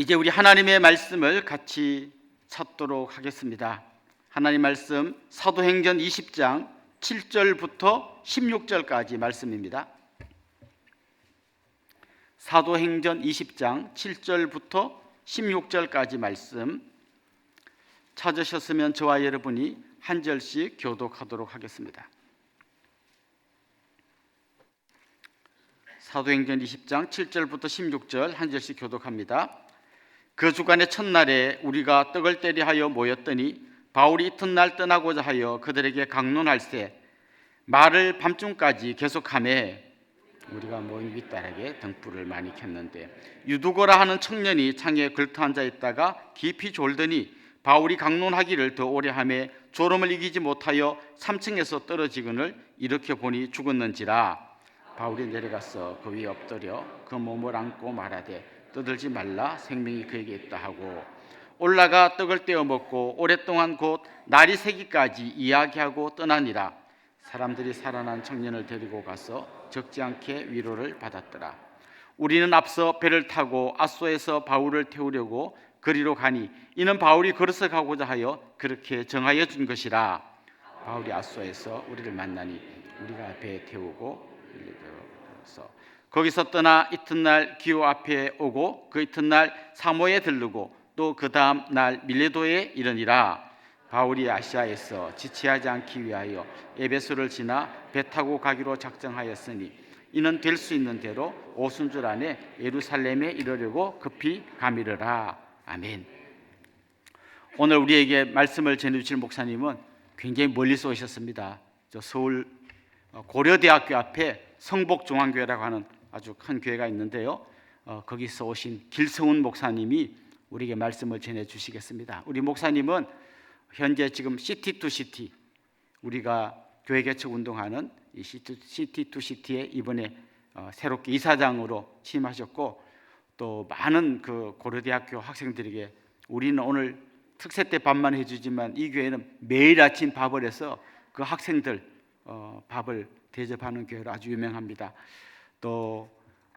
이제 우리 하나님의 말씀을 같이 찾도록 하겠습니다. 하나님 말씀 사도행전 20장 7절부터 16절까지 말씀입니다. 사도행전 20장 7절부터 16절까지 말씀 찾으셨으면 저와 여러분이 한 절씩 교독하도록 하겠습니다. 사도행전 20장 7절부터 16절 한 절씩 교독합니다. 그 주간의 첫날에 우리가 떡을 때리 하여 모였더니 바울이 이튿날 떠나고자 하여 그들에게 강론할세 말을 밤중까지 계속하매 우리가 모인 윗다락에 등불을 많이 켰는데 유두고라 하는 청년이 창에 걸터 앉아 있다가 깊이 졸더니 바울이 강론하기를 더 오래 하매 졸음을 이기지 못하여 3층에서 떨어지거늘 일으켜 보니 죽었는지라. 바울이 내려가서 그 위에 엎드려 그 몸을 안고 말하되 떠들지 말라, 생명이 그에게 있다 하고 올라가 떡을 떼어 먹고 오랫동안 곧 날이 새기까지 이야기하고 떠나니라. 사람들이 살아난 청년을 데리고 가서 적지 않게 위로를 받았더라. 우리는 앞서 배를 타고 아소에서 바울을 태우려고 그리로 가니 이는 바울이 걸어서 가고자 하여 그렇게 정하여 준 것이라. 바울이 아소에서 우리를 만나니 우리가 배에 태우고 거기서 떠나 이튿날 기호 앞에 오고 그 이튿날 사모에 들르고 또 그 다음 날 밀레도에 이르니라. 바울이 아시아에서 지체하지 않기 위하여 에베소를 지나 배 타고 가기로 작정하였으니 이는 될 수 있는 대로 오순절 안에 예루살렘에 이르려고 급히 가미르라. 아멘. 오늘 우리에게 말씀을 전해주실 목사님은 굉장히 멀리서 오셨습니다. 저 서울 고려대학교 앞에 성복중앙교회라고 하는 아주 큰 교회가 있는데요. 거기서 오신 길성훈 목사님이 우리에게 말씀을 전해주시겠습니다. 우리 목사님은 현재 지금 시티2시티 우리가 교회 개척 운동하는 이 시티2시티에 이번에 새롭게 이사장으로 취임하셨고 또 많은 그 고려대학교 학생들에게 우리는 오늘 특세 때 밥만 해주지만 이 교회는 매일 아침 밥을 해서 그 학생들 밥을 대접하는 교회로 아주 유명합니다. 또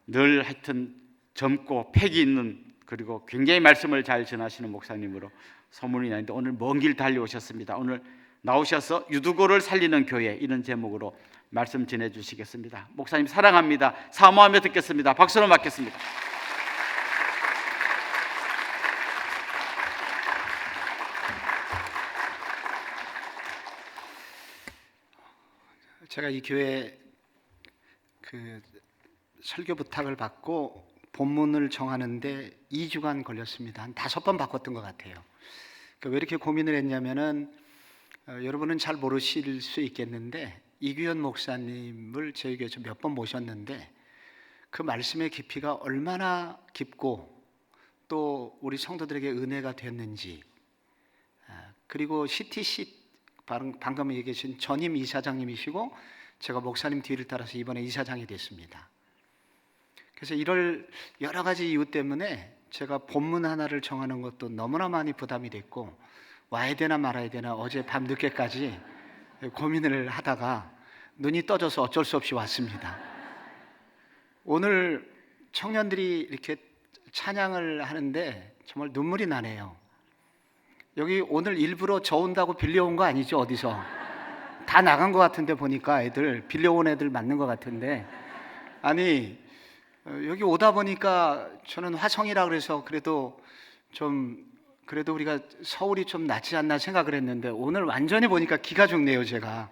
늘 하여튼 젊고 패기 있는 그리고 굉장히 말씀을 잘 전하시는 목사님으로 소문이 나는데 오늘 먼 길 달려오셨습니다. 오늘 나오셔서 유두고를 살리는 교회 이런 제목으로 말씀 전해주시겠습니다. 목사님 사랑합니다. 사모하며 듣겠습니다. 박수로 맞겠습니다. 제가 이 교회 그 설교 부탁을 받고 본문을 정하는데 2주간 걸렸습니다. 한 5번 바꿨던 것 같아요. 왜 이렇게 고민을 했냐면은 여러분은 잘 모르실 수 있겠는데 이규현 목사님을 저희 교회에서 몇 번 모셨는데 그 말씀의 깊이가 얼마나 깊고 또 우리 성도들에게 은혜가 됐는지 그리고 CTC 방금 얘기하신 전임 이사장님이시고 제가 목사님 뒤를 따라서 이번에 이사장이 됐습니다. 그래서 이럴 여러 가지 이유 때문에 제가 본문 하나를 정하는 것도 너무나 많이 부담이 됐고 와야 되나 말아야 되나 어제 밤늦게까지 고민을 하다가 눈이 떠져서 어쩔 수 없이 왔습니다. 오늘 청년들이 이렇게 찬양을 하는데 정말 눈물이 나네요. 여기 오늘 일부러 저 온다고 빌려온 거 아니죠? 어디서 다 나간 것 같은데 보니까 애들 빌려온 애들 맞는 것 같은데 아니 여기 오다 보니까 저는 화성이라 그래서 그래도 우리가 서울이 좀 낫지 않나 생각을 했는데 오늘 완전히 보니까 기가 죽네요. 제가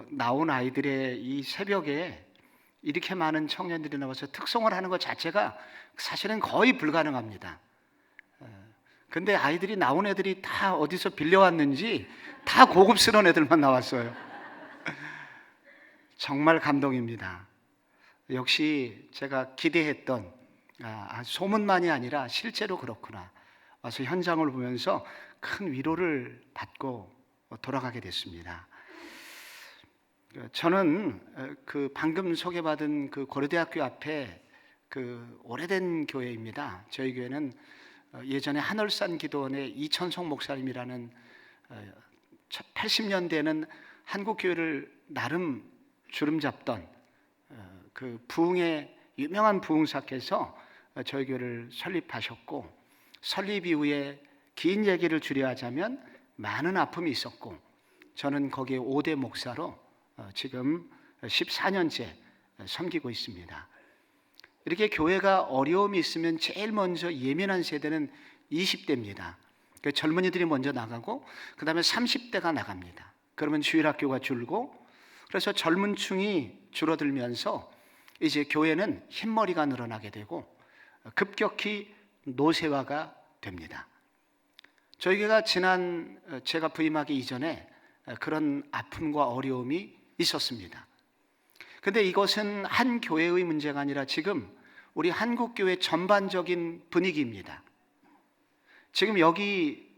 나온 아이들의 이 새벽에 이렇게 많은 청년들이 나와서 특송을 하는 것 자체가 사실은 거의 불가능합니다. 근데 아이들이 나온 애들이 다 어디서 빌려왔는지 다 고급스러운 애들만 나왔어요. 정말 감동입니다. 역시 제가 기대했던 소문만이 아니라 실제로 그렇구나. 와서 현장을 보면서 큰 위로를 받고 돌아가게 됐습니다. 저는 그 방금 소개받은 그 고려대학교 앞에 그 오래된 교회입니다. 저희 교회는 예전에 한월산 기도원의 이천송 목사님이라는 80년대에는 한국 교회를 나름 주름 잡던 그 부흥의 유명한 부흥사께서 저희 교회를 설립하셨고, 설립 이후에 긴 얘기를 줄여 하자면 많은 아픔이 있었고, 저는 거기에 5대 목사로 지금 14년째 섬기고 있습니다. 이렇게 교회가 어려움이 있으면 제일 먼저 예민한 세대는 20대입니다. 그 젊은이들이 먼저 나가고 그 다음에 30대가 나갑니다. 그러면 주일학교가 줄고, 그래서 젊은 층이 줄어들면서 이제 교회는 흰머리가 늘어나게 되고 급격히 노쇠화가 됩니다. 저희 교회가 지난 제가 부임하기 이전에 그런 아픔과 어려움이 있었습니다. 근데 이것은 한 교회의 문제가 아니라 지금 우리 한국 교회 전반적인 분위기입니다. 지금 여기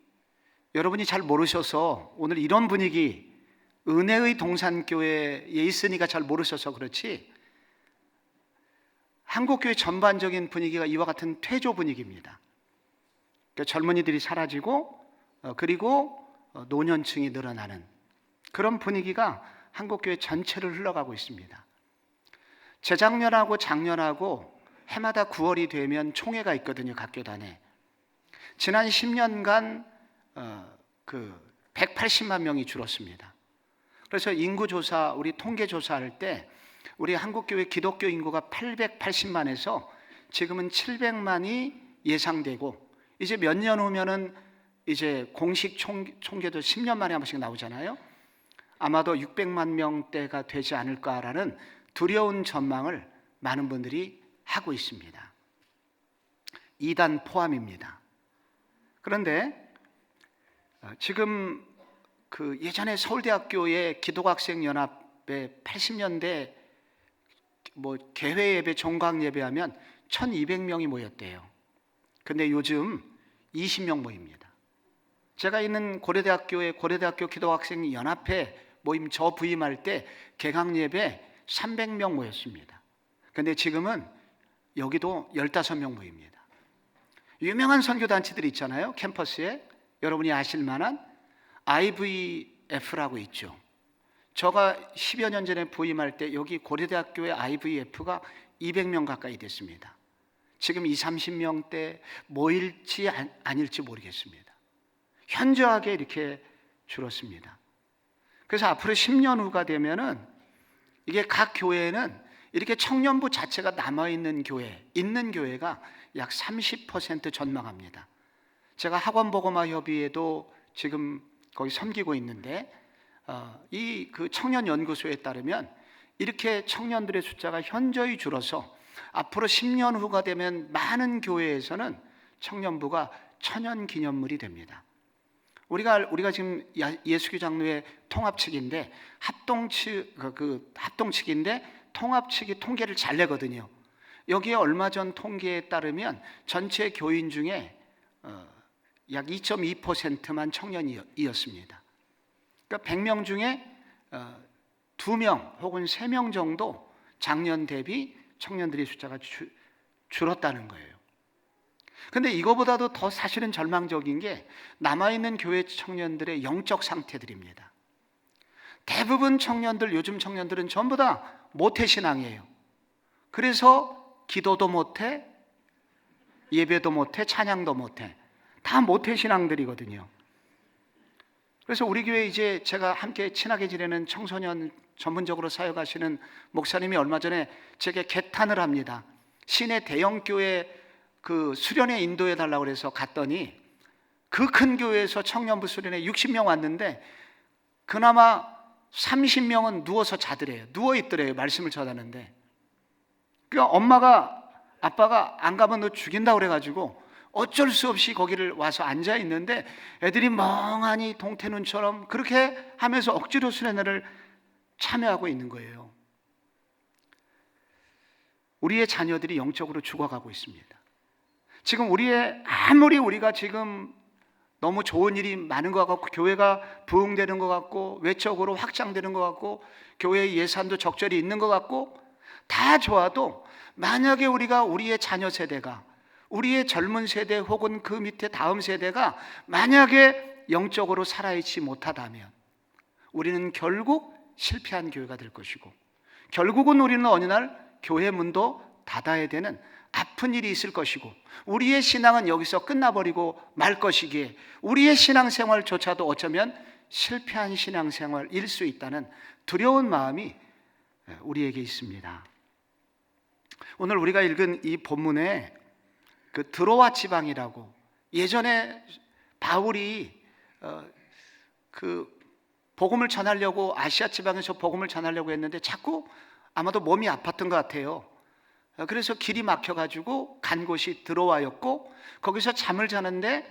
여러분이 잘 모르셔서 오늘 이런 분위기, 은혜의 동산교회에 있으니까 잘 모르셔서 그렇지, 한국 교회 전반적인 분위기가 이와 같은 퇴조 분위기입니다. 그러니까 젊은이들이 사라지고 그리고 노년층이 늘어나는 그런 분위기가 한국 교회 전체를 흘러가고 있습니다. 재작년하고 작년하고 해마다 9월이 되면 총회가 있거든요, 각 교단에. 지난 10년간 180만 명이 줄었습니다. 그래서 인구조사, 우리 통계조사할 때 우리 한국교회 기독교 인구가 880만에서 지금은 700만이 예상되고, 이제 몇 년 후면은 이제 공식 총계도 10년 만에 한 번씩 나오잖아요. 아마도 600만 명대가 되지 않을까라는 두려운 전망을 많은 분들이 하고 있습니다. 이단 포함입니다. 그런데 지금 그 예전에 서울대학교의 기독학생연합의 80년대 개회 예배, 종강 예배하면 1200명이 모였대요. 근데 요즘 20명 모입니다. 제가 있는 고려대학교의 고려대학교 기독학생연합회 모임 저 부임할 때 개강 예배 300명 모였습니다. 근데 지금은 여기도 15명 모입니다. 유명한 선교단체들이 있잖아요, 캠퍼스에. 여러분이 아실 만한 IVF라고 있죠. 제가 10여 년 전에 부임할 때 여기 고려대학교의 IVF가 200명 가까이 됐습니다. 지금 20, 30명대 모일지 아닐지 모르겠습니다. 현저하게 이렇게 줄었습니다. 그래서 앞으로 10년 후가 되면은 이게 각 교회에는 이렇게 청년부 자체가 남아있는 교회, 있는 교회가 약 30% 전망합니다. 제가 학원보고마협의회도 지금 거기 섬기고 있는데 이 그 청년연구소에 따르면 이렇게 청년들의 숫자가 현저히 줄어서 앞으로 10년 후가 되면 많은 교회에서는 청년부가 천연기념물이 됩니다. 우리가 지금 예수교 장로회 통합 측인데 합동 측인데 통합 측이 통계를 잘 내거든요. 여기에 얼마 전 통계에 따르면 전체 교인 중에 약 2.2%만 청년이었습니다. 그러니까 100명 중에 2명 혹은 3명 정도 작년 대비 청년들의 숫자가 줄었다는 거예요. 근데 이거보다도 더 사실은 절망적인 게 남아있는 교회 청년들의 영적 상태들입니다. 대부분 청년들, 요즘 청년들은 전부 다 모태신앙이에요. 그래서 기도도 못해, 예배도 못해, 찬양도 못해. 다 모태신앙들이거든요. 그래서 우리 교회 이제 제가 함께 친하게 지내는 청소년 전문적으로 사역하시는 목사님이 얼마 전에 제게 개탄을 합니다. 시내 대형교회 그 수련회 인도해 달라고 그래서 갔더니 그 큰 교회에서 청년부 수련회 60명 왔는데 그나마 30명은 누워서 자더래요. 누워있더래요. 말씀을 전하는데. 그러니까 아빠가 안 가면 너 죽인다고 그래가지고 어쩔 수 없이 거기를 와서 앉아 있는데 애들이 멍하니 동태눈처럼 그렇게 하면서 억지로 수련회를 참여하고 있는 거예요. 우리의 자녀들이 영적으로 죽어가고 있습니다. 지금 아무리 우리가 지금 너무 좋은 일이 많은 것 같고 교회가 부흥되는 것 같고 외적으로 확장되는 것 같고 교회의 예산도 적절히 있는 것 같고 다 좋아도 만약에 우리의 자녀 세대가 우리의 젊은 세대 혹은 그 밑에 다음 세대가 만약에 영적으로 살아있지 못하다면 우리는 결국 실패한 교회가 될 것이고 결국은 우리는 어느 날 교회 문도 닫아야 되는 아픈 일이 있을 것이고 우리의 신앙은 여기서 끝나버리고 말 것이기에 우리의 신앙생활조차도 어쩌면 실패한 신앙생활일 수 있다는 두려운 마음이 우리에게 있습니다. 오늘 우리가 읽은 이 본문에 그 드로아 지방이라고, 예전에 바울이 그 복음을 전하려고 아시아 지방에서 복음을 전하려고 했는데 자꾸 아마도 몸이 아팠던 것 같아요. 그래서 길이 막혀가지고 간 곳이 드로아였고, 거기서 잠을 자는데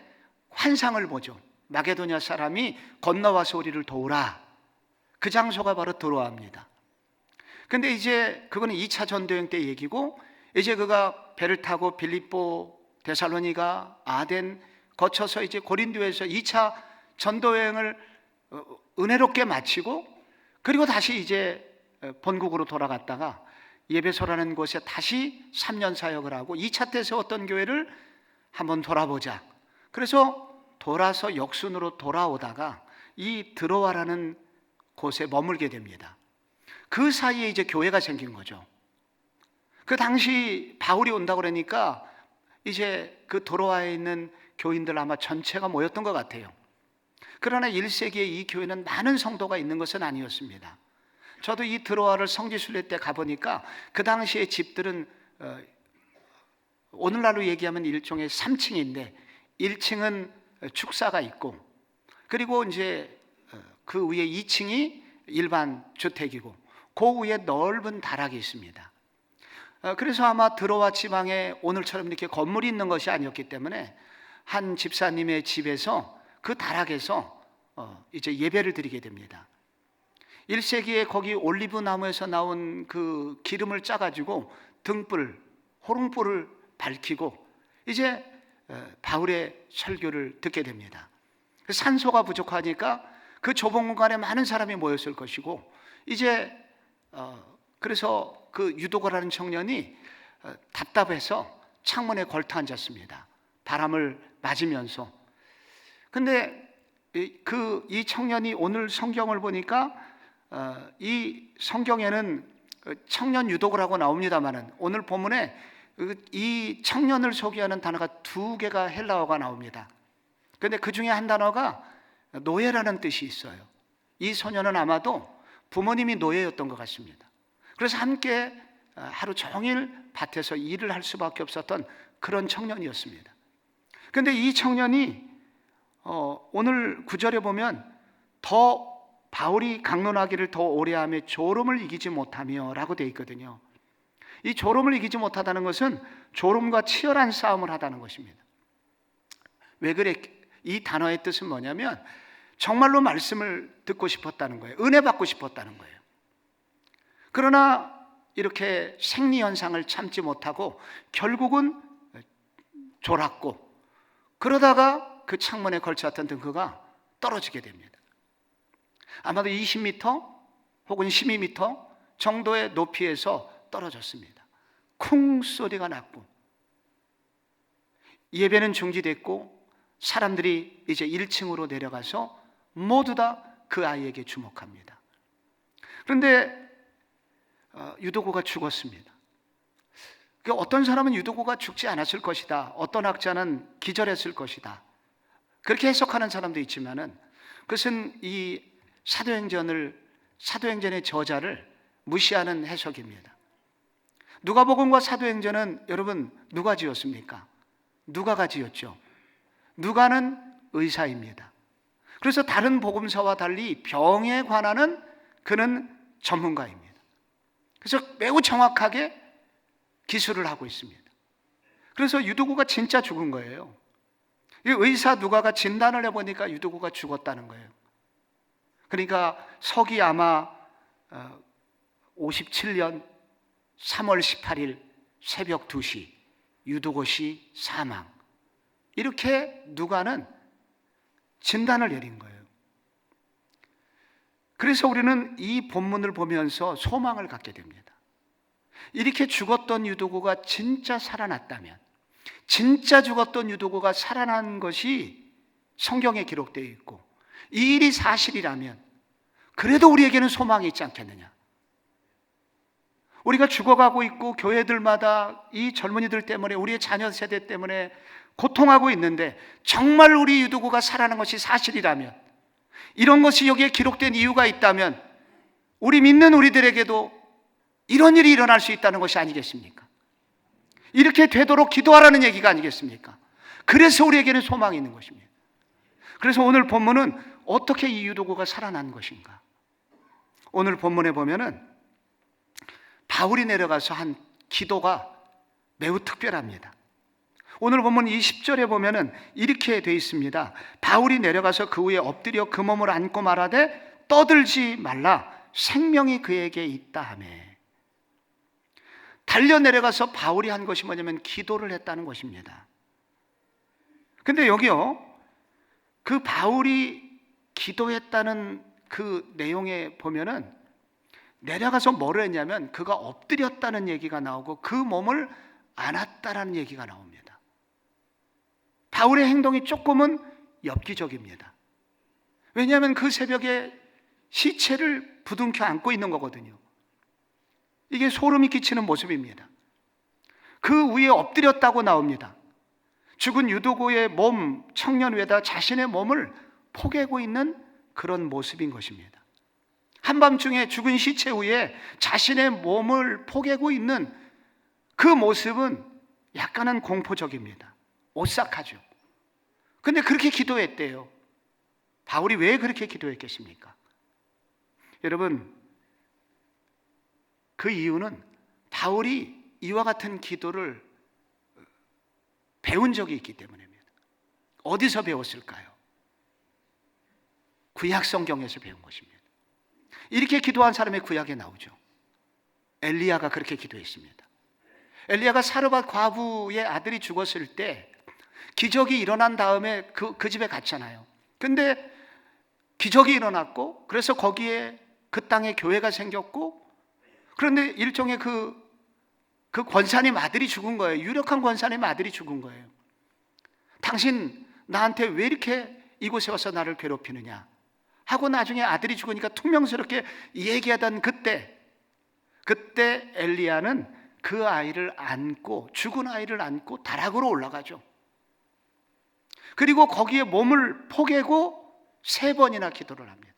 환상을 보죠. 마게도냐 사람이 건너와서 우리를 도우라. 그 장소가 바로 드로아입니다. 근데 이제 그거는 2차 전도여행 때 얘기고, 이제 그가 배를 타고 빌립보, 데살로니가, 아덴 거쳐서 이제 고린도에서 2차 전도여행을 은혜롭게 마치고, 그리고 다시 이제 본국으로 돌아갔다가 예배소라는 곳에 다시 3년 사역을 하고 2차 때 세웠던 교회를 한번 돌아보자. 그래서 돌아서 역순으로 돌아오다가 이 드로아라는 곳에 머물게 됩니다. 그 사이에 이제 교회가 생긴 거죠. 그 당시 바울이 온다고 그러니까 이제 그 드로아에 있는 교인들 아마 전체가 모였던 것 같아요. 그러나 1세기에 이 교회는 많은 성도가 있는 것은 아니었습니다. 저도 이 드로아를 성지순례 때 가보니까 그 당시의 집들은 오늘날로 얘기하면 일종의 3층인데 1층은 축사가 있고, 그리고 이제 그 위에 2층이 일반 주택이고, 그 위에 넓은 다락이 있습니다. 그래서 아마 드로아 지방에 오늘처럼 이렇게 건물이 있는 것이 아니었기 때문에 한 집사님의 집에서 그 다락에서 이제 예배를 드리게 됩니다. 1세기에 거기 올리브 나무에서 나온 그 기름을 짜가지고 등불, 호롱불을 밝히고 이제 바울의 설교를 듣게 됩니다. 산소가 부족하니까 그 좁은 공간에 많은 사람이 모였을 것이고, 이제 그래서 그 유도거라는 청년이 답답해서 창문에 걸터 앉았습니다. 바람을 맞으면서. 근데 이 청년이 오늘 성경을 보니까 이 성경에는 청년 유도거라고 나옵니다만은 오늘 본문에 이 청년을 소개하는 단어가 2개가 헬라어가 나옵니다. 그런데 그 중에 한 단어가 노예라는 뜻이 있어요. 이 소년은 아마도 부모님이 노예였던 것 같습니다. 그래서 함께 하루 종일 밭에서 일을 할 수밖에 없었던 그런 청년이었습니다. 그런데 이 청년이 오늘 9절에 보면 더 바울이 강론하기를 더 오래하며 조롱을 이기지 못하며 라고 되어 있거든요. 이 조롱을 이기지 못하다는 것은 조롱과 치열한 싸움을 하다는 것입니다. 왜 그래? 이 단어의 뜻은 뭐냐면 정말로 말씀을 듣고 싶었다는 거예요. 은혜 받고 싶었다는 거예요. 그러나 이렇게 생리현상을 참지 못하고 결국은 졸았고, 그러다가 그 창문에 걸쳐왔던 등크가 떨어지게 됩니다. 아마도 20m 혹은 12m 정도의 높이에서 떨어졌습니다. 쿵 소리가 났고 예배는 중지됐고 사람들이 이제 1층으로 내려가서 모두 다 그 아이에게 주목합니다. 그런데 유도고가 죽었습니다. 어떤 사람은 유도고가 죽지 않았을 것이다, 어떤 학자는 기절했을 것이다, 그렇게 해석하는 사람도 있지만은 그것은 이 사도행전의 저자를 무시하는 해석입니다. 누가복음과 사도행전은 여러분 누가 지었습니까? 누가가 지었죠. 누가는 의사입니다. 그래서 다른 복음서와 달리 병에 관한은 그는 전문가입니다. 그래서 매우 정확하게 기술을 하고 있습니다. 그래서 유도구가 진짜 죽은 거예요. 의사 누가가 진단을 해보니까 유도구가 죽었다는 거예요. 그러니까 서기 아마 57년 3월 18일 새벽 2시 유도고시 사망, 이렇게 누가는 진단을 내린 거예요. 그래서 우리는 이 본문을 보면서 소망을 갖게 됩니다. 이렇게 죽었던 유도구가 진짜 살아났다면, 진짜 죽었던 유도구가 살아난 것이 성경에 기록되어 있고 이 일이 사실이라면 그래도 우리에게는 소망이 있지 않겠느냐. 우리가 죽어가고 있고 교회들마다 이 젊은이들 때문에, 우리의 자녀 세대 때문에 고통하고 있는데, 정말 우리 유두고가 살아난 것이 사실이라면, 이런 것이 여기에 기록된 이유가 있다면 우리 믿는 우리들에게도 이런 일이 일어날 수 있다는 것이 아니겠습니까? 이렇게 되도록 기도하라는 얘기가 아니겠습니까? 그래서 우리에게는 소망이 있는 것입니다. 그래서 오늘 본문은 어떻게 이 유두고가 살아난 것인가? 오늘 본문에 보면은 바울이 내려가서 한 기도가 매우 특별합니다. 오늘 본문 20절에 보면은 이렇게 돼 있습니다. 바울이 내려가서 그 위에 엎드려 그 몸을 안고 말하되 떠들지 말라, 생명이 그에게 있다 하며. 달려 내려가서 바울이 한 것이 뭐냐면 기도를 했다는 것입니다. 근데 여기요, 그 바울이 기도했다는 그 내용에 보면은 내려가서 뭐를 했냐면 그가 엎드렸다는 얘기가 나오고 그 몸을 안았다라는 얘기가 나옵니다. 바울의 행동이 조금은 엽기적입니다. 왜냐하면 그 새벽에 시체를 부둥켜 안고 있는 거거든요. 이게 소름이 끼치는 모습입니다. 그 위에 엎드렸다고 나옵니다. 죽은 유두고의 몸, 청년 위에다 자신의 몸을 포개고 있는 그런 모습인 것입니다. 한밤중에 죽은 시체 위에 자신의 몸을 포개고 있는 그 모습은 약간은 공포적입니다. 오싹하죠. 근데 그렇게 기도했대요. 바울이 왜 그렇게 기도했겠습니까? 여러분, 그 이유는 바울이 이와 같은 기도를 배운 적이 있기 때문입니다. 어디서 배웠을까요? 구약 성경에서 배운 것입니다. 이렇게 기도한 사람의 구약에 나오죠. 엘리야가 그렇게 기도했습니다. 엘리야가 사르밧 과부의 아들이 죽었을 때 기적이 일어난 다음에 그 집에 갔잖아요. 근데 기적이 일어났고, 그래서 거기에 그 땅에 교회가 생겼고, 그런데 일종의 그 권사님 아들이 죽은 거예요. 유력한 권사님 아들이 죽은 거예요. 당신 나한테 왜 이렇게 이곳에 와서 나를 괴롭히느냐 하고 나중에 아들이 죽으니까 퉁명스럽게 얘기하던 그때 엘리야는 그 아이를 안고, 죽은 아이를 안고 다락으로 올라가죠. 그리고 거기에 몸을 포개고 3번이나 기도를 합니다.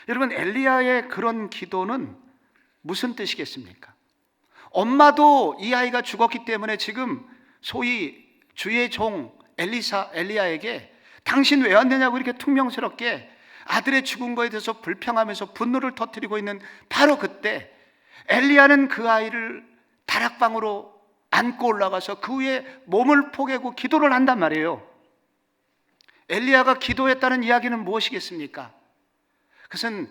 여러분, 엘리야의 그런 기도는 무슨 뜻이겠습니까? 엄마도 이 아이가 죽었기 때문에 지금 소위 주의 종 엘리야에게 당신 왜 왔느냐고 이렇게 퉁명스럽게 아들의 죽은 거에 대해서 불평하면서 분노를 터뜨리고 있는 바로 그때 엘리야는 그 아이를 다락방으로 안고 올라가서 그 위에 몸을 포개고 기도를 한단 말이에요. 엘리야가 기도했다는 이야기는 무엇이겠습니까? 그것은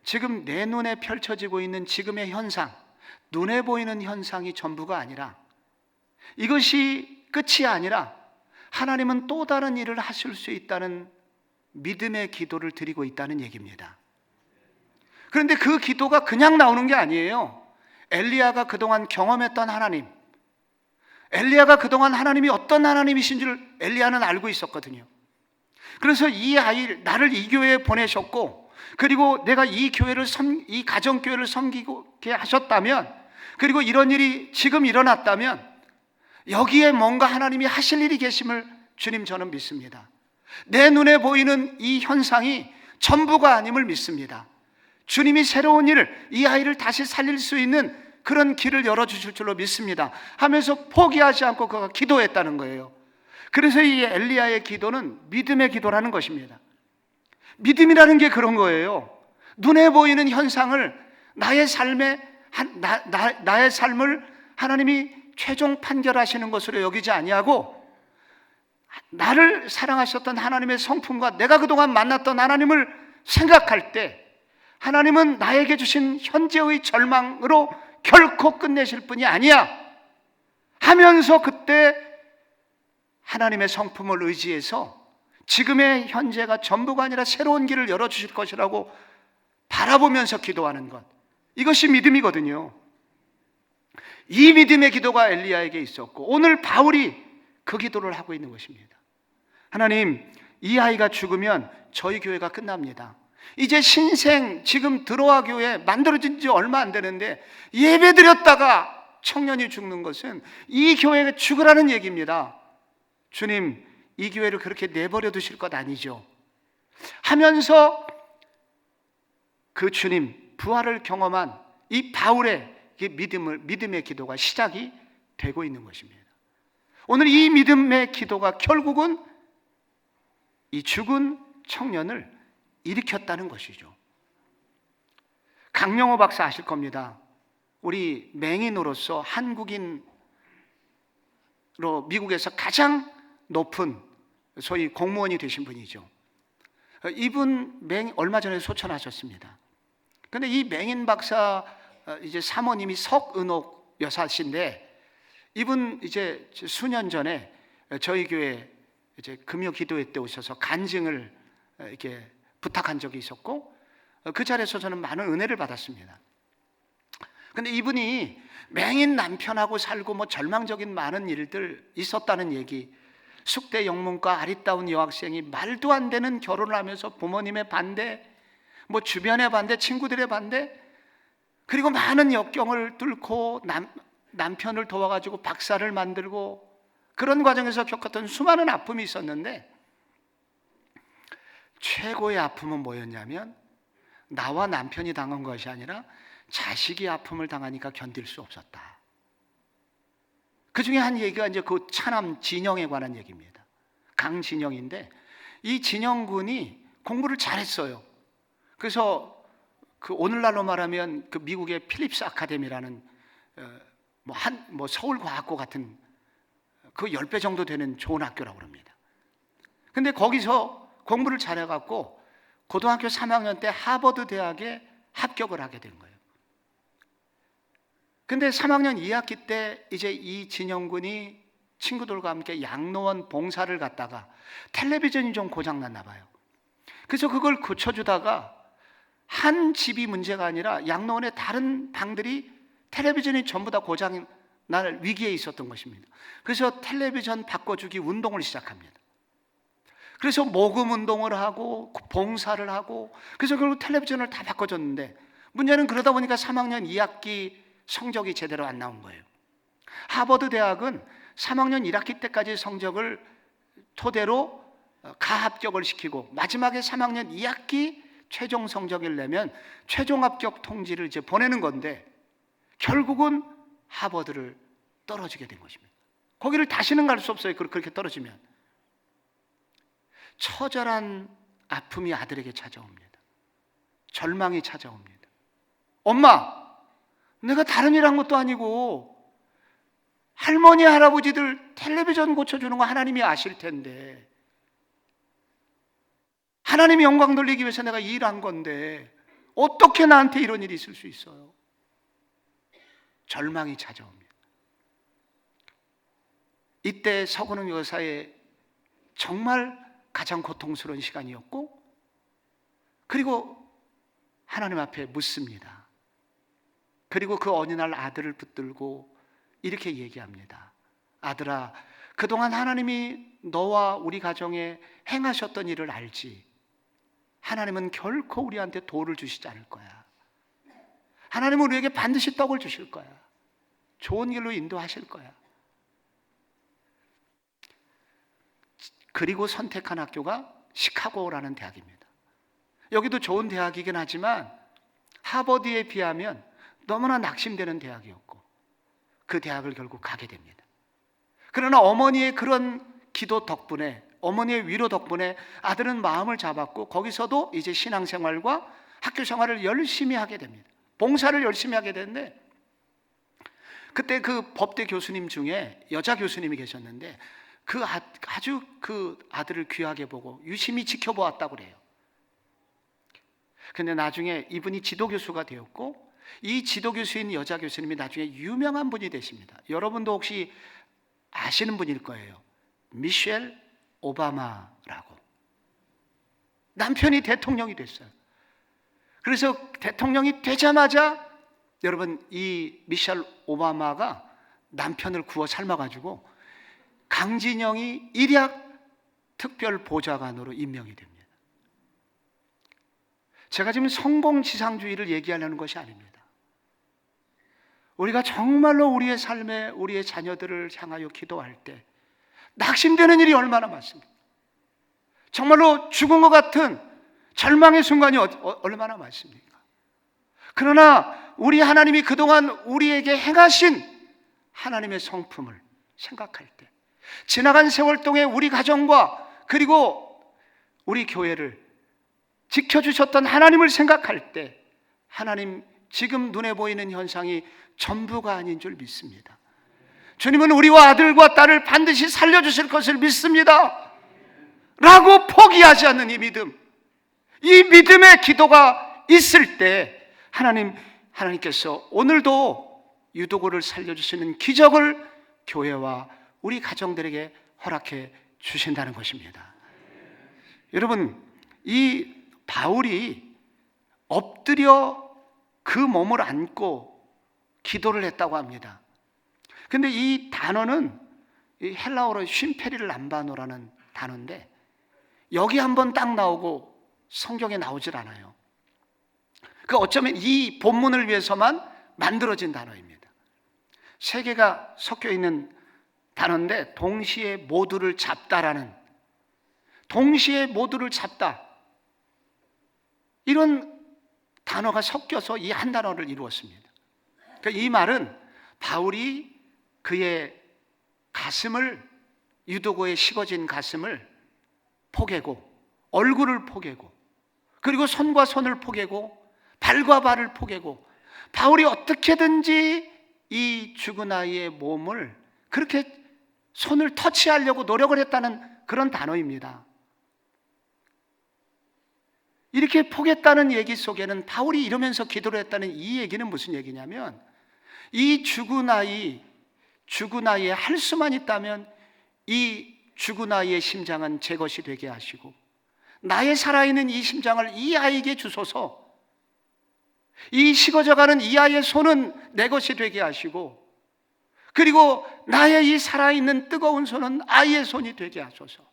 지금 내 눈에 펼쳐지고 있는 지금의 현상, 눈에 보이는 현상이 전부가 아니라, 이것이 끝이 아니라 하나님은 또 다른 일을 하실 수 있다는 믿음의 기도를 드리고 있다는 얘기입니다. 그런데 그 기도가 그냥 나오는 게 아니에요. 엘리야가 그동안 경험했던 하나님, 엘리야가 그동안 하나님이 어떤 하나님이신 줄 엘리야는 알고 있었거든요. 그래서 이 아이를, 나를 이 교회에 보내셨고, 그리고 내가 이 교회를 이 가정교회를 섬기게 하셨다면, 그리고 이런 일이 지금 일어났다면 여기에 뭔가 하나님이 하실 일이 계심을 주님 저는 믿습니다. 내 눈에 보이는 이 현상이 전부가 아님을 믿습니다. 주님이 새로운 일을, 이 아이를 다시 살릴 수 있는 그런 길을 열어주실 줄로 믿습니다 하면서 포기하지 않고 그가 기도했다는 거예요. 그래서 이 엘리야의 기도는 믿음의 기도라는 것입니다. 믿음이라는 게 그런 거예요. 눈에 보이는 현상을, 나의 삶을 하나님이 최종 판결하시는 것으로 여기지 아니하고, 나를 사랑하셨던 하나님의 성품과 내가 그동안 만났던 하나님을 생각할 때 하나님은 나에게 주신 현재의 절망으로 결코 끝내실 분이 아니야 하면서 그때 하나님의 성품을 의지해서 지금의 현재가 전부가 아니라 새로운 길을 열어주실 것이라고 바라보면서 기도하는 것, 이것이 믿음이거든요. 이 믿음의 기도가 엘리야에게 있었고, 오늘 바울이 그 기도를 하고 있는 것입니다. 하나님, 이 아이가 죽으면 저희 교회가 끝납니다. 이제 신생 지금 들어와 교회 만들어진 지 얼마 안 되는데 예배 드렸다가 청년이 죽는 것은 이 교회가 죽으라는 얘기입니다. 주님, 이 교회를 그렇게 내버려 두실 것 아니죠? 하면서 그 주님 부활을 경험한 이 바울의 믿음의 기도가 시작이 되고 있는 것입니다. 오늘 이 믿음의 기도가 결국은 이 죽은 청년을 일으켰다는 것이죠. 강명호 박사 아실 겁니다. 우리 맹인으로서 한국인으로 미국에서 가장 높은 소위 공무원이 되신 분이죠. 이분 얼마 전에 소천하셨습니다. 그런데 이 맹인 박사 이제 사모님이 석은옥 여사신데, 이분 이제 수년 전에 저희 교회 이제 금요 기도회 때 오셔서 간증을 이렇게 부탁한 적이 있었고, 그 자리에서 저는 많은 은혜를 받았습니다. 근데 이분이 맹인 남편하고 살고 뭐 절망적인 많은 일들 있었다는 얘기, 숙대 영문과 아리따운 여학생이 말도 안 되는 결혼을 하면서 부모님의 반대, 뭐 주변의 반대, 친구들의 반대, 그리고 많은 역경을 뚫고 남편을 도와가지고 박사를 만들고 그런 과정에서 겪었던 수많은 아픔이 있었는데, 최고의 아픔은 뭐였냐면 나와 남편이 당한 것이 아니라 자식이 아픔을 당하니까 견딜 수 없었다. 그 중에 한 얘기가 이제 그 차남 진영에 관한 얘기입니다. 강진영인데, 이 진영군이 공부를 잘했어요. 그래서 그 오늘날로 말하면 그 미국의 필립스 아카데미라는 뭐 서울과학고 같은 그 10배 정도 되는 좋은 학교라고 합니다. 근데 거기서 공부를 잘해갖고 고등학교 3학년 때 하버드 대학에 합격을 하게 된 거예요. 근데 3학년 2학기 때 이제 이 진영군이 친구들과 함께 양로원 봉사를 갔다가 텔레비전이 좀 고장났나 봐요. 그래서 그걸 고쳐주다가 한 집이 문제가 아니라 양로원의 다른 방들이 텔레비전이 전부 다 고장 날 위기에 있었던 것입니다. 그래서 텔레비전 바꿔주기 운동을 시작합니다. 그래서 모금 운동을 하고 봉사를 하고, 그래서 결국 텔레비전을 다 바꿔줬는데, 문제는 그러다 보니까 3학년 2학기 성적이 제대로 안 나온 거예요. 하버드 대학은 3학년 1학기 때까지 성적을 토대로 가합격을 시키고 마지막에 3학년 2학기 최종 성적을 내면 최종 합격 통지를 이제 보내는 건데, 결국은 하버드를 떨어지게 된 것입니다. 거기를 다시는 갈 수 없어요. 그렇게 떨어지면. 처절한 아픔이 아들에게 찾아옵니다. 절망이 찾아옵니다. 엄마, 내가 다른 일 한 것도 아니고 할머니 할아버지들 텔레비전 고쳐주는 거 하나님이 아실 텐데, 하나님이 영광 돌리기 위해서 내가 일한 건데 어떻게 나한테 이런 일이 있을 수 있어요? 절망이 찾아옵니다. 이때 서근흥 여사의 정말 가장 고통스러운 시간이었고, 그리고 하나님 앞에 묻습니다. 그리고 그 어느 날 아들을 붙들고 이렇게 얘기합니다. 아들아, 그동안 하나님이 너와 우리 가정에 행하셨던 일을 알지? 하나님은 결코 우리한테 도를 주시지 않을 거야. 하나님은 우리에게 반드시 떡을 주실 거야. 좋은 길로 인도하실 거야. 그리고 선택한 학교가 시카고라는 대학입니다. 여기도 좋은 대학이긴 하지만 하버드에 비하면 너무나 낙심되는 대학이었고, 그 대학을 결국 가게 됩니다. 그러나 어머니의 그런 기도 덕분에, 어머니의 위로 덕분에 아들은 마음을 잡았고, 거기서도 이제 신앙생활과 학교 생활을 열심히 하게 됩니다. 봉사를 열심히 하게 되는데, 그때 그 법대 교수님 중에 여자 교수님이 계셨는데, 아주 그 아들을 귀하게 보고 유심히 지켜보았다고 그래요. 근데 나중에 이분이 지도교수가 되었고, 이 지도교수인 여자 교수님이 나중에 유명한 분이 되십니다. 여러분도 혹시 아시는 분일 거예요. 미셸 오바마라고. 남편이 대통령이 됐어요. 그래서 대통령이 되자마자 여러분, 이 미셸 오바마가 남편을 구워 삶아가지고 강진영이 일약 특별 보좌관으로 임명이 됩니다. 제가 지금 성공지상주의를 얘기하려는 것이 아닙니다. 우리가 정말로 우리의 삶에 우리의 자녀들을 향하여 기도할 때 낙심되는 일이 얼마나 많습니까? 정말로 죽은 것 같은 절망의 순간이 얼마나 많습니까? 그러나 우리 하나님이 그동안 우리에게 행하신 하나님의 성품을 생각할 때, 지나간 세월 동안 우리 가정과 그리고 우리 교회를 지켜주셨던 하나님을 생각할 때, 하나님 지금 눈에 보이는 현상이 전부가 아닌 줄 믿습니다. 주님은 우리와 아들과 딸을 반드시 살려주실 것을 믿습니다 라고 포기하지 않는 이 믿음, 이 믿음의 기도가 있을 때 하나님께서 오늘도 유도고를 살려주시는 기적을 교회와 우리 가정들에게 허락해 주신다는 것입니다. 여러분, 이 바울이 엎드려 그 몸을 안고 기도를 했다고 합니다. 근데 이 단어는 이 헬라어로 쉼페리를 람바노라는 단어인데, 여기 한번 딱 나오고 성경에 나오질 않아요. 그 어쩌면 이 본문을 위해서만 만들어진 단어입니다. 세 개가 섞여 있는 단어인데, 동시에 모두를 잡다라는, 동시에 모두를 잡다, 이런 단어가 섞여서 이 한 단어를 이루었습니다. 그러니까 이 말은 바울이 그의 가슴을, 유도고의 식어진 가슴을 포개고, 얼굴을 포개고, 그리고 손과 손을 포개고, 발과 발을 포개고, 바울이 어떻게든지 이 죽은 아이의 몸을 그렇게 손을 터치하려고 노력을 했다는 그런 단어입니다. 이렇게 포겠다는 얘기 속에는 바울이 이러면서 기도를 했다는 이 얘기는 무슨 얘기냐면, 이 죽은 아이에 할 수만 있다면 이 죽은 아이의 심장은 제 것이 되게 하시고, 나의 살아있는 이 심장을 이 아이에게 주소서, 이 식어져가는 이 아이의 손은 내 것이 되게 하시고, 그리고 나의 이 살아있는 뜨거운 손은 아이의 손이 되게 하소서.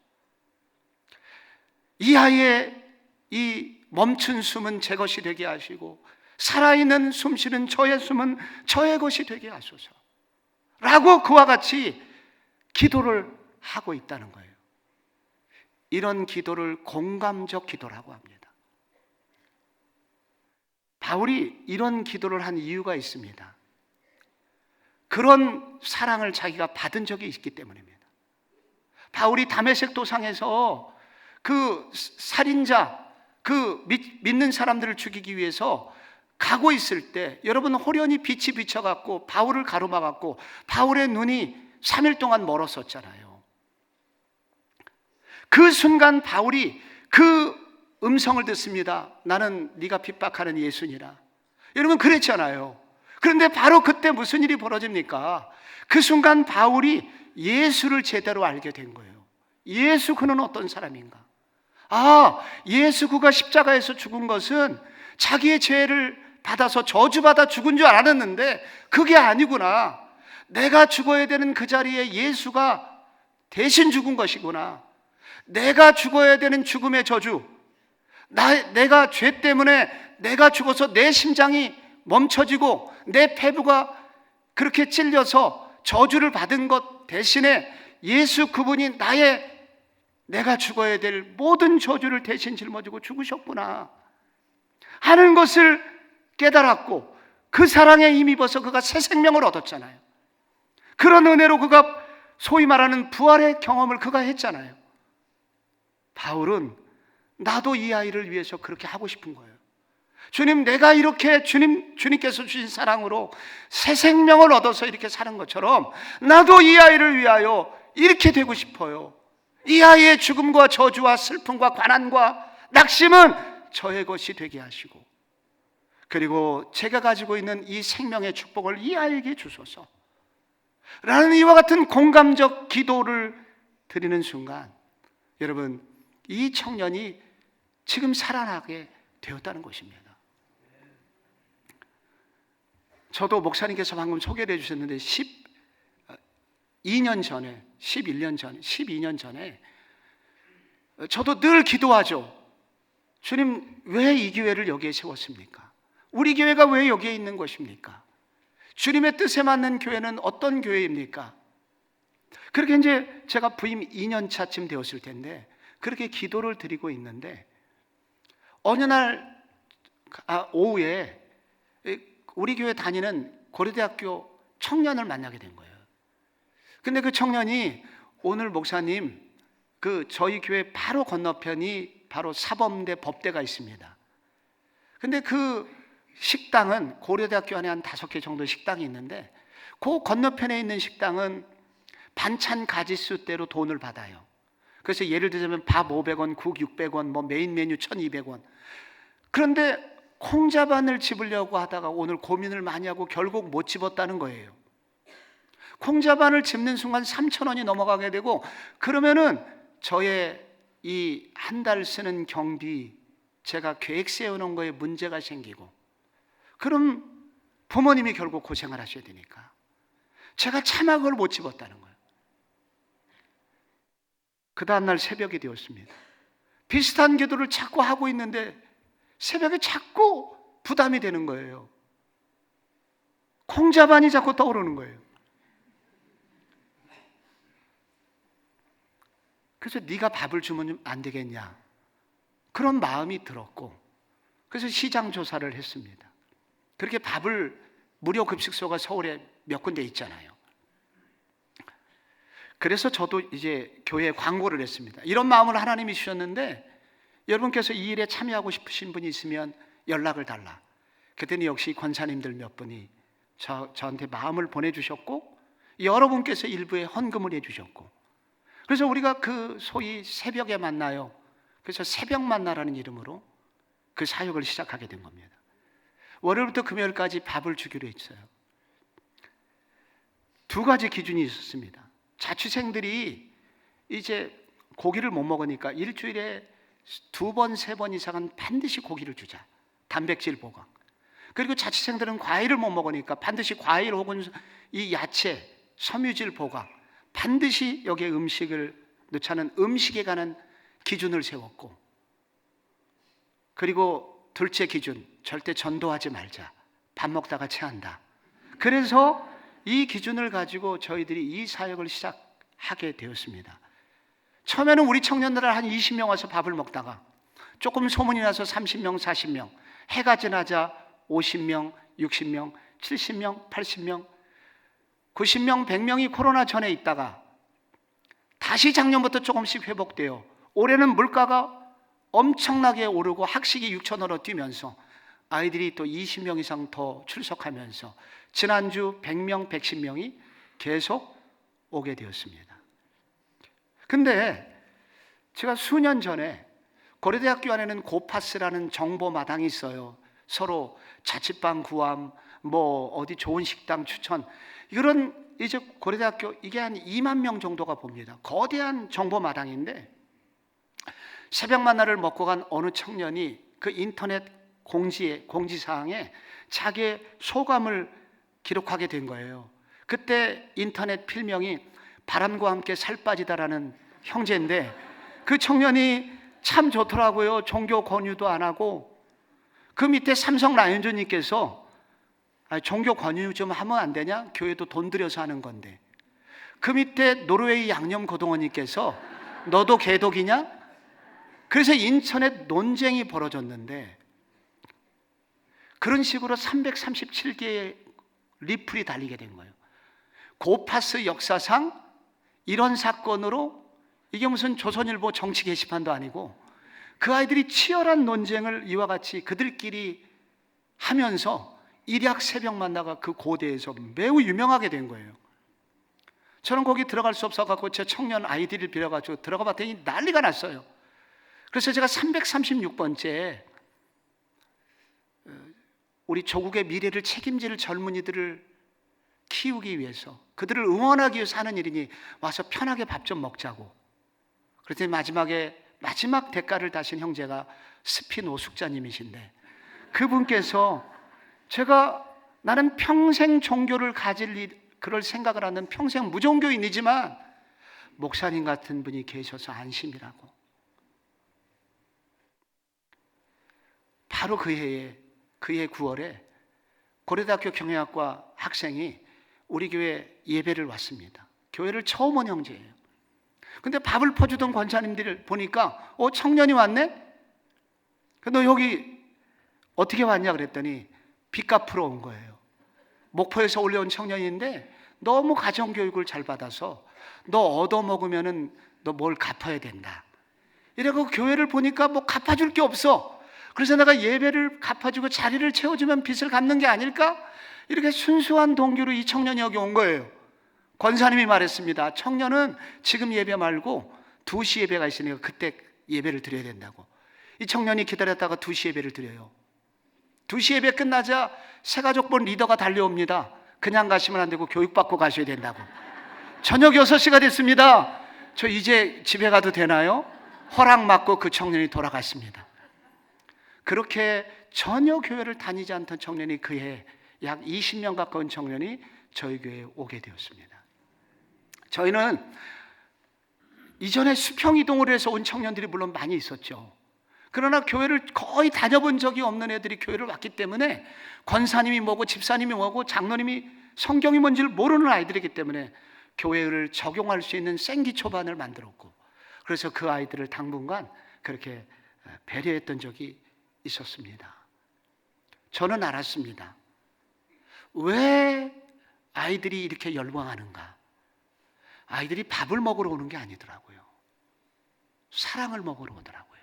이 아이의 이 멈춘 숨은 제 것이 되게 하시고, 살아있는 숨쉬는 저의 숨은 저의 것이 되게 하소서 라고 그와 같이 기도를 하고 있다는 거예요. 이런 기도를 공감적 기도라고 합니다. 바울이 이런 기도를 한 이유가 있습니다. 그런 사랑을 자기가 받은 적이 있기 때문입니다. 바울이 다메섹 도상에서 그 살인자, 그 믿는 사람들을 죽이기 위해서 가고 있을 때, 여러분, 호련히 빛이 비쳐갖고 바울을 가로막았고 바울의 눈이 3일 동안 멀었었잖아요. 그 순간 바울이 그 음성을 듣습니다. 나는 네가 핍박하는 예수니라. 여러분, 그랬잖아요. 그런데 바로 그때 무슨 일이 벌어집니까? 그 순간 바울이 예수를 제대로 알게 된 거예요. 예수, 그는 어떤 사람인가? 아, 예수 그가 십자가에서 죽은 것은 자기의 죄를 받아서 저주받아 죽은 줄 알았는데 그게 아니구나. 내가 죽어야 되는 그 자리에 예수가 대신 죽은 것이구나. 내가 죽어야 되는 죽음의 저주, 내가 죄 때문에 내가 죽어서 내 심장이 멈춰지고 내 폐부가 그렇게 찔려서 저주를 받은 것 대신에 예수 그분이 내가 죽어야 될 모든 저주를 대신 짊어지고 죽으셨구나 하는 것을 깨달았고, 그 사랑에 힘입어서 그가 새 생명을 얻었잖아요. 그런 은혜로 그가 소위 말하는 부활의 경험을 그가 했잖아요. 바울은 나도 이 아이를 위해서 그렇게 하고 싶은 거예요. 주님, 내가 이렇게 주님께서 주신 사랑으로 새 생명을 얻어서 이렇게 사는 것처럼 나도 이 아이를 위하여 이렇게 되고 싶어요. 이 아이의 죽음과 저주와 슬픔과 고난과 낙심은 저의 것이 되게 하시고, 그리고 제가 가지고 있는 이 생명의 축복을 이 아이에게 주소서 라는 이와 같은 공감적 기도를 드리는 순간, 여러분, 이 청년이 지금 살아나게 되었다는 것입니다. 저도 목사님께서 방금 소개를 해주셨는데 12년 전에 저도 늘 기도하죠. 주님, 왜 이 교회를 여기에 세웠습니까? 우리 교회가 왜 여기에 있는 것입니까? 주님의 뜻에 맞는 교회는 어떤 교회입니까? 그렇게 이제 제가 부임 2년 차쯤 되었을 텐데 그렇게 기도를 드리고 있는데 어느 날 오후에 우리 교회 다니는 고려대학교 청년을 만나게 된 거예요. 근데 그 청년이 오늘 목사님, 저희 교회 바로 건너편이 바로 사범대 법대가 있습니다. 근데 그 식당은 고려대학교 안에 한 5개 정도 식당이 있는데 그 건너편에 있는 식당은 반찬 가짓수대로 돈을 받아요. 그래서 예를 들자면 밥 500원, 국 600원, 뭐 메인 메뉴 1200원. 그런데 콩자반을 집으려고 하다가 오늘 고민을 많이 하고 결국 못 집었다는 거예요. 콩자반을 집는 순간 3,000원이 넘어가게 되고 그러면은 저의 이 한 달 쓰는 경비, 제가 계획 세워놓은 거에 문제가 생기고 그럼 부모님이 결국 고생을 하셔야 되니까 제가 차마 그걸 못 집었다는 거예요. 그 다음날 새벽이 되었습니다. 비슷한 기도를 자꾸 하고 있는데 새벽에 자꾸 부담이 되는 거예요. 콩자반이 자꾸 떠오르는 거예요. 그래서 네가 밥을 주면 안 되겠냐, 그런 마음이 들었고 그래서 시장 조사를 했습니다. 그렇게 밥을, 무료 급식소가 서울에 몇 군데 있잖아요. 그래서 저도 이제 교회에 광고를 했습니다. 이런 마음을 하나님이 주셨는데 여러분께서 이 일에 참여하고 싶으신 분이 있으면 연락을 달라. 그랬더니 역시 권사님들 몇 분이 저한테 마음을 보내주셨고 여러분께서 일부에 헌금을 해주셨고 그래서 우리가 그 소위 새벽에 만나요. 그래서 새벽 만나라는 이름으로 그 사역을 시작하게 된 겁니다. 월요일부터 금요일까지 밥을 주기로 했어요. 2가지 기준이 있었습니다. 자취생들이 이제 고기를 못 먹으니까 일주일에 2번, 3번 이상은 반드시 고기를 주자. 단백질 보강. 그리고 자취생들은 과일을 못 먹으니까 반드시 과일 혹은 이 야채, 섬유질 보강. 반드시 여기에 음식을 넣자는 음식에 관한 기준을 세웠고 그리고 둘째 기준, 절대 전도하지 말자. 밥 먹다가 체한다. 그래서 이 기준을 가지고 저희들이 이 사역을 시작하게 되었습니다. 처음에는 우리 청년들 한 20명 와서 밥을 먹다가 조금 소문이 나서 30명, 40명, 해가 지나자 50명, 60명, 70명, 80명, 90명, 100명이 코로나 전에 있다가 다시 작년부터 조금씩 회복돼요. 올해는 물가가 엄청나게 오르고 학식이 6,000원으로 뛰면서 아이들이 또 20명 이상 더 출석하면서 지난주 100명, 110명이 계속 오게 되었습니다. 근데 제가 수년 전에 고려대학교 안에는 고파스라는 정보 마당이 있어요. 서로 자취방 구함, 뭐 어디 좋은 식당 추천, 이런 이제 고려대학교 이게 한 2만 명 정도가 봅니다. 거대한 정보 마당인데 새벽 만나를 먹고 간 어느 청년이 그 인터넷 공지사항에 자기의 소감을 기록하게 된 거예요. 그때 인터넷 필명이 바람과 함께 살 빠지다라는 형제인데 그 청년이 참 좋더라고요. 종교 권유도 안 하고. 그 밑에 삼성 라이온즈님께서 종교 권유 좀 하면 안 되냐? 교회도 돈 들여서 하는 건데. 그 밑에 노르웨이 양념 고동원님께서 너도 개독이냐? 그래서 인터넷 논쟁이 벌어졌는데 그런 식으로 337개의 리플이 달리게 된 거예요. 고파스 역사상 이런 사건으로 이게 무슨 조선일보 정치 게시판도 아니고 그 아이들이 치열한 논쟁을 이와 같이 그들끼리 하면서 일약 새벽 만나가 그 고대에서 매우 유명하게 된 거예요. 저는 거기 들어갈 수 없어갖고 제 청년 아이들을 빌어가지고 들어가 봤더니 난리가 났어요. 그래서 제가 336번째 우리 조국의 미래를 책임질 젊은이들을 키우기 위해서 그들을 응원하기 위해서 하는 일이니 와서 편하게 밥 좀 먹자고. 그랬더니 마지막 대가를 다신 형제가 스피노숙자님이신데 그분께서 나는 평생 종교를 그럴 생각을 하는 평생 무종교인이지만 목사님 같은 분이 계셔서 안심이라고. 바로 그해 9월에 고려대학교 경영학과 학생이 우리 교회 예배를 왔습니다. 교회를 처음 온 형제예요. 근데 밥을 퍼주던 권사님들을 보니까 청년이 왔네? 너 여기 어떻게 왔냐 그랬더니 빚 갚으러 온 거예요. 목포에서 올려온 청년인데 너무 가정교육을 잘 받아서 너 얻어먹으면은 너 뭘 갚아야 된다. 이래고 교회를 보니까 뭐 갚아줄 게 없어. 그래서 내가 예배를 갚아주고 자리를 채워주면 빚을 갚는 게 아닐까? 이렇게 순수한 동기로 이 청년이 여기 온 거예요. 권사님이 말했습니다. 청년은 지금 예배 말고 2시 예배가 있으니까 그때 예배를 드려야 된다고. 이 청년이 기다렸다가 2시 예배를 드려요. 2시 예배 끝나자 새가족본 리더가 달려옵니다. 그냥 가시면 안 되고 교육받고 가셔야 된다고. 저녁 6시가 됐습니다. 저 이제 집에 가도 되나요? 허락 받고 그 청년이 돌아갔습니다. 그렇게 전혀 교회를 다니지 않던 청년이 그해 약 20명 가까운 청년이 저희 교회에 오게 되었습니다. 저희는 이전에 수평 이동을 해서 온 청년들이 물론 많이 있었죠. 그러나 교회를 거의 다녀본 적이 없는 애들이 교회를 왔기 때문에 권사님이 뭐고 집사님이 뭐고 장로님이 성경이 뭔지를 모르는 아이들이기 때문에 교회를 적용할 수 있는 생기초반을 만들었고, 그래서 그 아이들을 당분간 그렇게 배려했던 적이 있었습니다. 저는 알았습니다. 왜 아이들이 이렇게 열광하는가? 아이들이 밥을 먹으러 오는 게 아니더라고요. 사랑을 먹으러 오더라고요.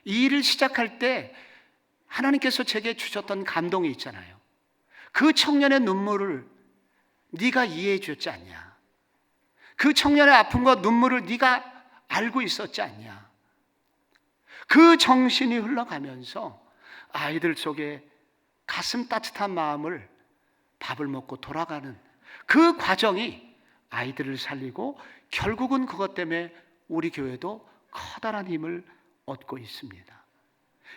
이 일을 시작할 때 하나님께서 제게 주셨던 감동이 있잖아요. 그 청년의 눈물을 네가 이해해 줬지 않냐? 그 청년의 아픔과 눈물을 네가 알고 있었지 않냐? 그 정신이 흘러가면서 아이들 속에 가슴 따뜻한 마음을 밥을 먹고 돌아가는 그 과정이 아이들을 살리고 결국은 그것 때문에 우리 교회도 커다란 힘을 얻고 있습니다.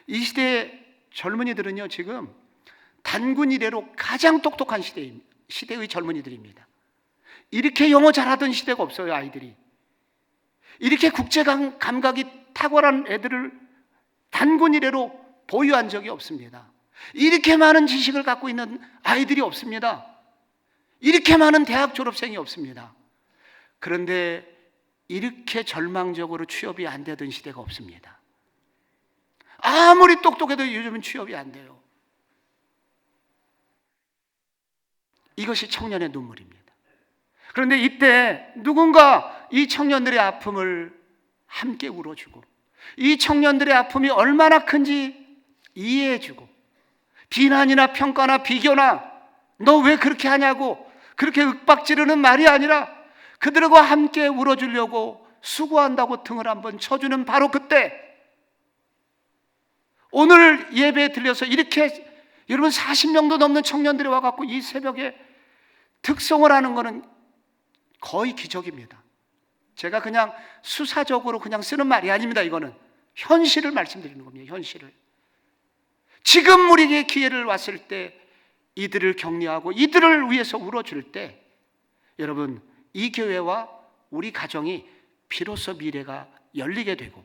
이 시대의 젊은이들은요, 지금 단군 이래로 가장 똑똑한 시대의 젊은이들입니다. 이렇게 영어 잘하던 시대가 없어요. 아이들이 이렇게 국제 감각이 탁월한 애들을 단군 이래로 보유한 적이 없습니다. 이렇게 많은 지식을 갖고 있는 아이들이 없습니다. 이렇게 많은 대학 졸업생이 없습니다. 그런데 이렇게 절망적으로 취업이 안 되던 시대가 없습니다. 아무리 똑똑해도 요즘은 취업이 안 돼요. 이것이 청년의 눈물입니다. 그런데 이때 누군가 이 청년들의 아픔을 함께 울어주고, 이 청년들의 아픔이 얼마나 큰지 이해해주고, 비난이나 평가나 비교나 너 왜 그렇게 하냐고 그렇게 윽박지르는 말이 아니라 그들과 함께 울어주려고 수고한다고 등을 한번 쳐주는 바로 그때, 오늘 예배에 들려서 이렇게 여러분 40명도 넘는 청년들이 와갖고 이 새벽에 특송을 하는 것은 거의 기적입니다. 제가 그냥 수사적으로 그냥 쓰는 말이 아닙니다. 이거는 현실을 말씀드리는 겁니다. 현실을. 지금 우리에게 기회를 왔을 때 이들을 격려하고 이들을 위해서 울어줄 때, 여러분 이 교회와 우리 가정이 비로소 미래가 열리게 되고,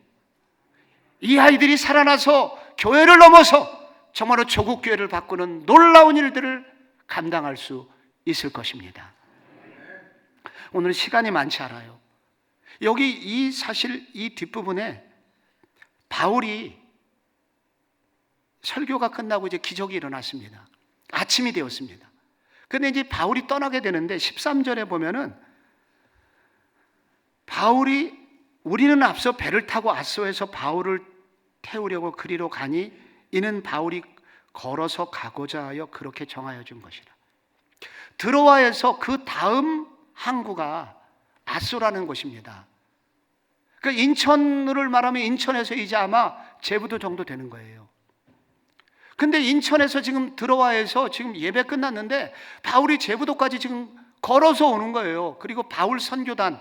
이 아이들이 살아나서 교회를 넘어서 정말로 조국 교회를 바꾸는 놀라운 일들을 감당할 수 있을 것입니다. 오늘 시간이 많지 않아요. 여기 사실 이 뒷부분에 바울이 설교가 끝나고 이제 기적이 일어났습니다. 아침이 되었습니다. 근데 이제 바울이 떠나게 되는데 13절에 보면은 바울이 우리는 앞서 배를 타고 아소에서 바울을 태우려고 그리로 가니 이는 바울이 걸어서 가고자 하여 그렇게 정하여 준 것이라. 드로아에서 그 다음 항구가 아소라는 곳입니다. 그 인천을 말하면 인천에서 이제 아마 제부도 정도 되는 거예요. 근데 인천에서 지금 드로아에서 지금 예배 끝났는데 바울이 제부도까지 지금 걸어서 오는 거예요. 그리고 바울 선교단은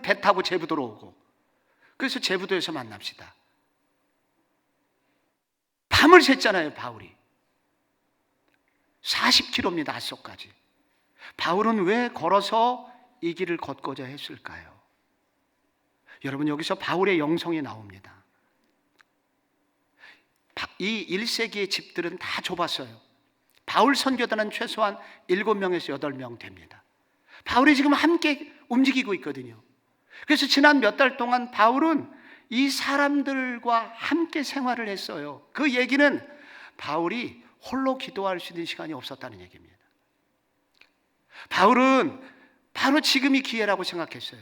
배 타고 제부도로 오고, 그래서 제부도에서 만납시다. 밤을 샜잖아요. 바울이 40km입니다. 아소까지. 바울은 왜 걸어서 이 길을 걷고자 했을까요? 여러분 여기서 바울의 영성이 나옵니다. 이 1세기의 집들은 다 좁았어요. 바울 선교단은 최소한 7명에서 8명 됩니다. 바울이 지금 함께 움직이고 있거든요. 그래서 지난 몇 달 동안 바울은 이 사람들과 함께 생활을 했어요. 그 얘기는 바울이 홀로 기도할 수 있는 시간이 없었다는 얘기입니다. 바울은 바로 지금이 기회라고 생각했어요.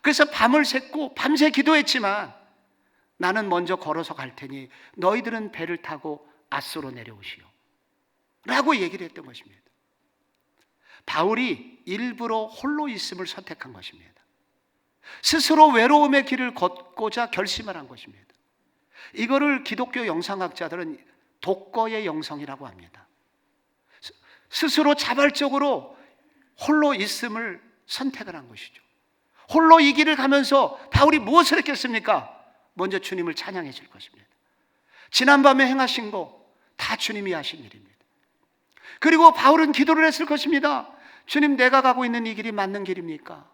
그래서 밤을 샜고 밤새 기도했지만 나는 먼저 걸어서 갈 테니 너희들은 배를 타고 아소로 내려오시오 라고 얘기를 했던 것입니다. 바울이 일부러 홀로 있음을 선택한 것입니다. 스스로 외로움의 길을 걷고자 결심을 한 것입니다. 이거를 기독교 영성학자들은 독거의 영성이라고 합니다. 스스로 자발적으로 홀로 있음을 선택을 한 것이죠. 홀로 이 길을 가면서 바울이 무엇을 했겠습니까? 먼저 주님을 찬양했을 것입니다. 지난밤에 행하신 거 다 주님이 하신 일입니다. 그리고 바울은 기도를 했을 것입니다. 주님, 내가 가고 있는 이 길이 맞는 길입니까?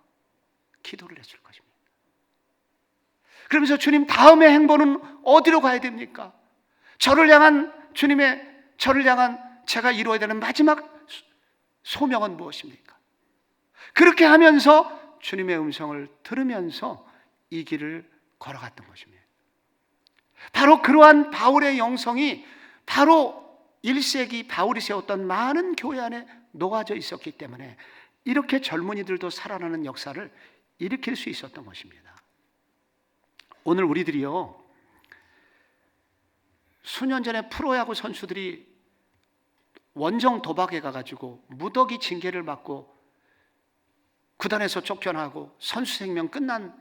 기도를 했을 것입니다. 그러면서 주님, 다음의 행보는 어디로 가야 됩니까? 저를 향한 제가 이루어야 되는 마지막 소명은 무엇입니까? 그렇게 하면서 주님의 음성을 들으면서 이 길을 걸어갔던 것입니다. 바로 그러한 바울의 영성이 바로 1세기 바울이 세웠던 많은 교회 안에 녹아져 있었기 때문에 이렇게 젊은이들도 살아나는 역사를 일으킬 수 있었던 것입니다. 오늘 우리들이요, 수년 전에 프로야구 선수들이 원정 도박에 가가지고 무더기 징계를 받고 구단에서 쫓겨나고 선수 생명 끝난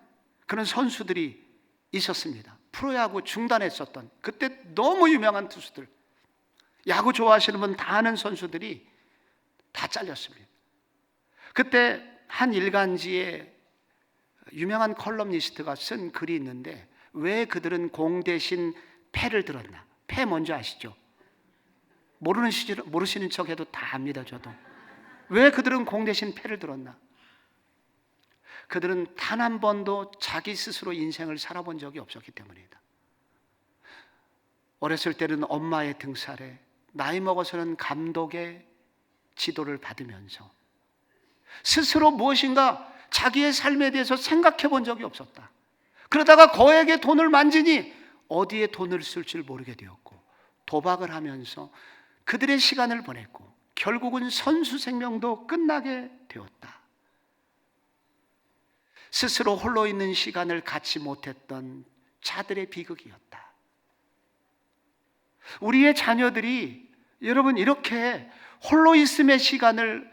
그런 선수들이 있었습니다. 프로야구 중단했었던 그때 너무 유명한 투수들, 야구 좋아하시는 분 다 아는 선수들이 다 잘렸습니다. 그때 한 일간지에 유명한 컬럼니스트가 쓴 글이 있는데, 왜 그들은 공 대신 패를 들었나? 패 뭔지 아시죠? 모르시는 척해도 다 압니다. 저도. 왜 그들은 공 대신 패를 들었나? 그들은 단 한 번도 자기 스스로 인생을 살아본 적이 없었기 때문이다. 어렸을 때는 엄마의 등살에, 나이 먹어서는 감독의 지도를 받으면서 스스로 무엇인가 자기의 삶에 대해서 생각해 본 적이 없었다. 그러다가 거액의 돈을 만지니 어디에 돈을 쓸 줄 모르게 되었고, 도박을 하면서 그들의 시간을 보냈고 결국은 선수 생명도 끝나게 되었다. 스스로 홀로 있는 시간을 갖지 못했던 자들의 비극이었다. 우리의 자녀들이 여러분 이렇게 홀로 있음의 시간을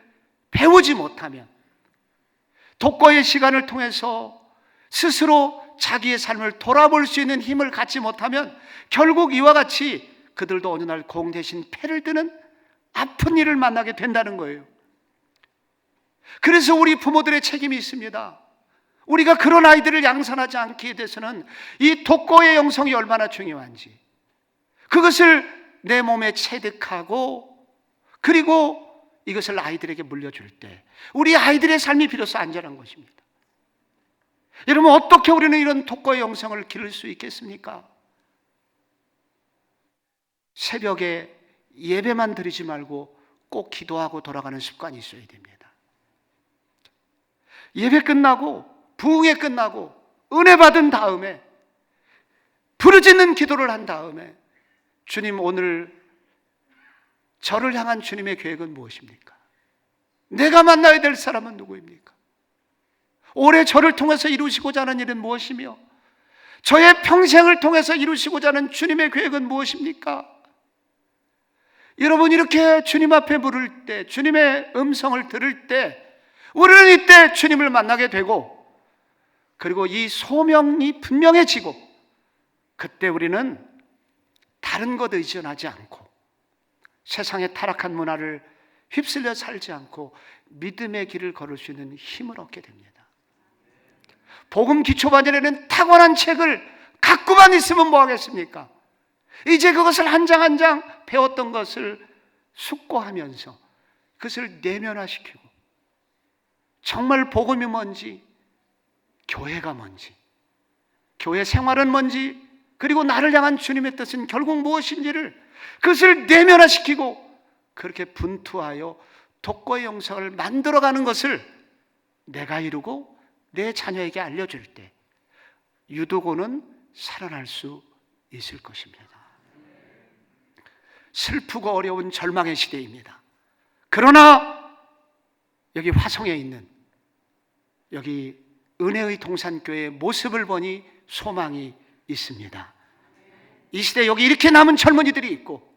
배우지 못하면, 독거의 시간을 통해서 스스로 자기의 삶을 돌아볼 수 있는 힘을 갖지 못하면 결국 이와 같이 그들도 어느 날 공 대신 패를 드는 아픈 일을 만나게 된다는 거예요. 그래서 우리 부모들의 책임이 있습니다. 우리가 그런 아이들을 양산하지 않게 돼서는 이 독거의 영성이 얼마나 중요한지, 그것을 내 몸에 체득하고 그리고 이것을 아이들에게 물려줄 때 우리 아이들의 삶이 비로소 안전한 것입니다. 여러분, 어떻게 우리는 이런 독거의 영성을 기를 수 있겠습니까? 새벽에 예배만 드리지 말고 꼭 기도하고 돌아가는 습관이 있어야 됩니다. 예배 끝나고 부흥회 끝나고 은혜 받은 다음에 부르짖는 기도를 한 다음에, 주님, 오늘 저를 향한 주님의 계획은 무엇입니까? 내가 만나야 될 사람은 누구입니까? 올해 저를 통해서 이루시고자 하는 일은 무엇이며 저의 평생을 통해서 이루시고자 하는 주님의 계획은 무엇입니까? 여러분, 이렇게 주님 앞에 물을 때, 주님의 음성을 들을 때 우리는 이때 주님을 만나게 되고, 그리고 이 소명이 분명해지고, 그때 우리는 다른 것 의존하지 않고 세상의 타락한 문화를 휩쓸려 살지 않고 믿음의 길을 걸을 수 있는 힘을 얻게 됩니다. 복음 기초반열에는 탁월한 책을 갖고만 있으면 뭐 하겠습니까? 이제 그것을 한 장 한 장 배웠던 것을 숙고하면서 그것을 내면화시키고, 정말 복음이 뭔지, 교회가 뭔지, 교회 생활은 뭔지, 그리고 나를 향한 주님의 뜻은 결국 무엇인지를 그것을 내면화시키고 그렇게 분투하여 독거의 영성을 만들어가는 것을 내가 이루고 내 자녀에게 알려줄 때 유도고는 살아날 수 있을 것입니다. 슬프고 어려운 절망의 시대입니다. 그러나 여기 화성에 있는 여기 은혜의 동산교회의 모습을 보니 소망이 있습니다. 이 시대 여기 이렇게 남은 젊은이들이 있고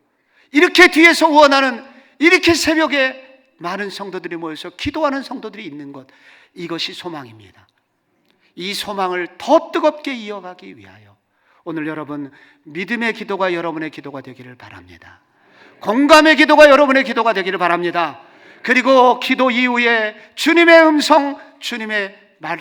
이렇게 뒤에서 원하는 이렇게 새벽에 많은 성도들이 모여서 기도하는 성도들이 있는 것, 이것이 소망입니다. 이 소망을 더 뜨겁게 이어가기 위하여 오늘 여러분 믿음의 기도가 여러분의 기도가 되기를 바랍니다. 공감의 기도가 여러분의 기도가 되기를 바랍니다. 그리고 기도 이후에 주님의 음성, 주님의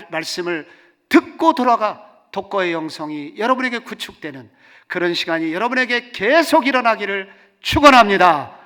말씀을 듣고 돌아가 독거의 영성이 여러분에게 구축되는 그런 시간이 여러분에게 계속 일어나기를 축원합니다.